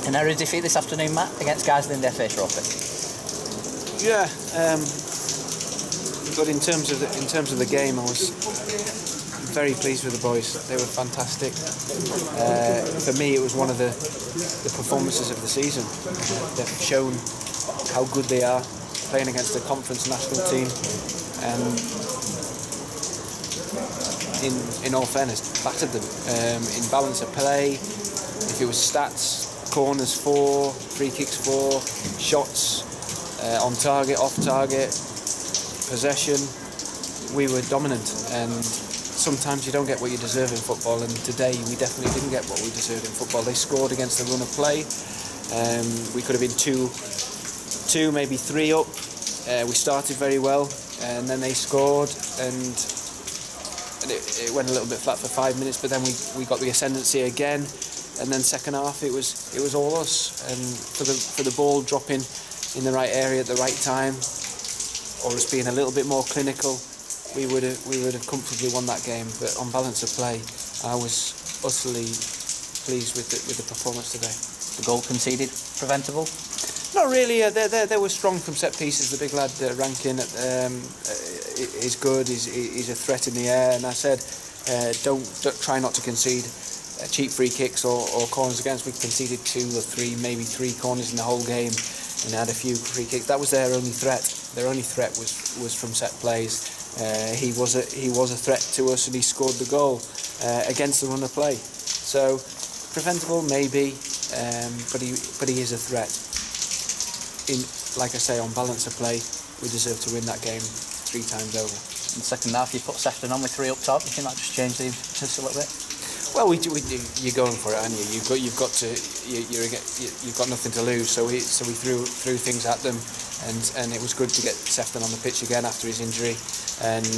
Canary defeat this afternoon, Matt, against Guiseley in the FA Trophy. Yeah, but in terms of the game, I was very pleased with the boys. They were fantastic. For me, it was one of the performances of the season. They've shown how good they are playing against a conference national team, and in all fairness, battered them in balance of play. If it was stats, corners 4, free kicks 4, shots on target, off target, possession, we were dominant. And sometimes you don't get what you deserve in football, and today we definitely didn't get what we deserved in football. They scored against the run of play. We could have been 2, maybe 3 up. We started very well, and then they scored, and it went a little bit flat for 5 minutes. But then we got the ascendancy again, and then second half it was all us. And for the ball dropping in the right area at the right time, or us being a little bit more clinical, we would have comfortably won that game. But on balance of play, I was utterly pleased with the performance today. The goal conceded preventable? Not really. They were strong from set pieces. The big lad Rankin is good. He's a threat in the air. And I said, don't try not to concede cheap free kicks or corners against. We conceded 2 or 3, maybe 3 corners in the whole game, and had a few free kicks. That was their only threat. Their only threat was from set plays. He was a threat to us, and he scored the goal against the run of play. So preventable maybe, but he is a threat. Like I say, on balance of play, we deserve to win that game 3 times over. In the second half, you put Sefton on with 3 up top. Do you think that just changed the emphasis a little bit? Well, you're going for it, aren't you? You've got nothing to lose. So we threw things at them, and it was good to get Sefton on the pitch again after his injury. And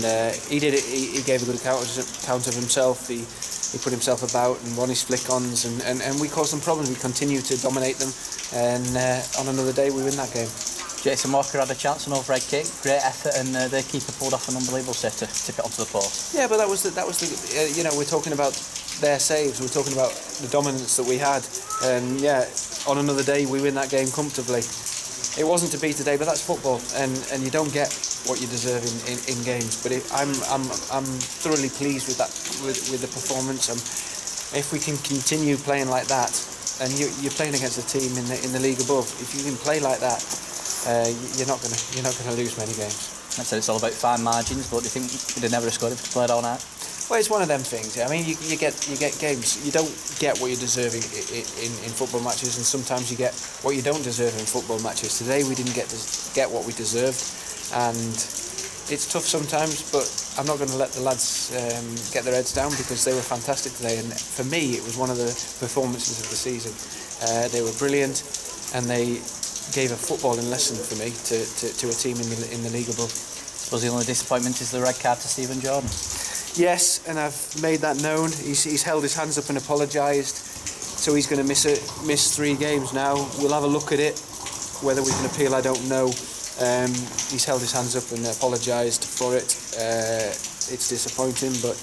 he did it. He gave a good account of himself. He put himself about and won his flick-ons, and we caused them problems. We continued to dominate them, and on another day we win that game. Jason Walker had a chance on overhead kick, great effort, and their keeper pulled off an unbelievable save to tip it onto the post. Yeah, but that was the we're talking about their saves. We're talking about the dominance that we had, and yeah, on another day we win that game comfortably. It wasn't to be today, but that's football, and you don't get what you deserve in games. But I'm thoroughly pleased with that, with the performance. If we can continue playing like that, and you're playing against a team in the league above, if you can play like that, you're not gonna lose many games. I said it's all about fine margins, but do you think we'd have never scored if we played all night? Well, it's one of them things. I mean, you get games. You don't get what you're deserving in football matches, and sometimes you get what you don't deserve in football matches. Today we didn't get what we deserved, and it's tough sometimes. But I'm not going to let the lads get their heads down, because they were fantastic today. And for me, it was one of the performances of the season. They were brilliant, and they gave a footballing lesson for me to a team in the league above. I suppose the only disappointment is the red card to Stephen Jordan. Yes, and I've made that known. He's held his hands up and apologised, so he's going to miss 3 games now. We'll have a look at it. Whether we can appeal, I don't know. He's held his hands up and apologised for it. It's disappointing, but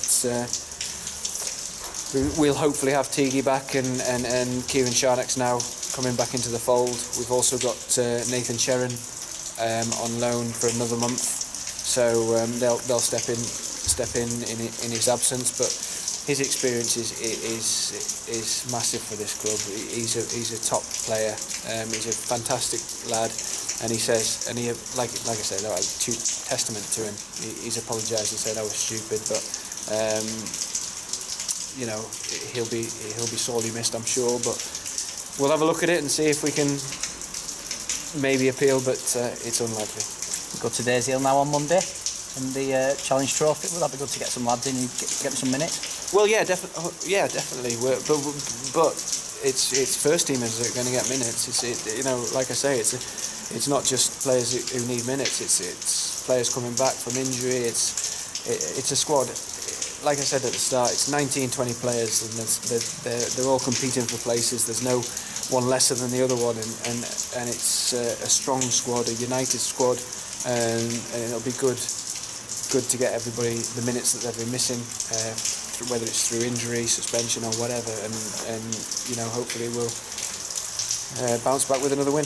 we'll hopefully have Teague back and Kieran Sharnack's now coming back into the fold. We've also got Nathan Sheron on loan for another month, so they'll step in his absence. But his experience is massive for this club. He's a top player. He's a fantastic lad, and he says, and he like I said, testament to him. He's apologised and said I was stupid, but he'll be sorely missed, I'm sure. But we'll have a look at it and see if we can maybe appeal, but it's unlikely. We'll go to Daisy now on Monday in the Challenge Trophy. Will that be good to get some lads in and get some minutes? Well, yeah, definitely. But it's first teamers that are going to get minutes. Like I say, it's not just players who need minutes. It's players coming back from injury. It's a squad. Like I said at the start, it's 19, 20 players, and they're all competing for places. There's no one lesser than the other one, and it's a strong squad, a united squad, and it'll be good to get everybody the minutes that they've been missing, whether it's through injury, suspension, or whatever, and hopefully we'll bounce back with another win.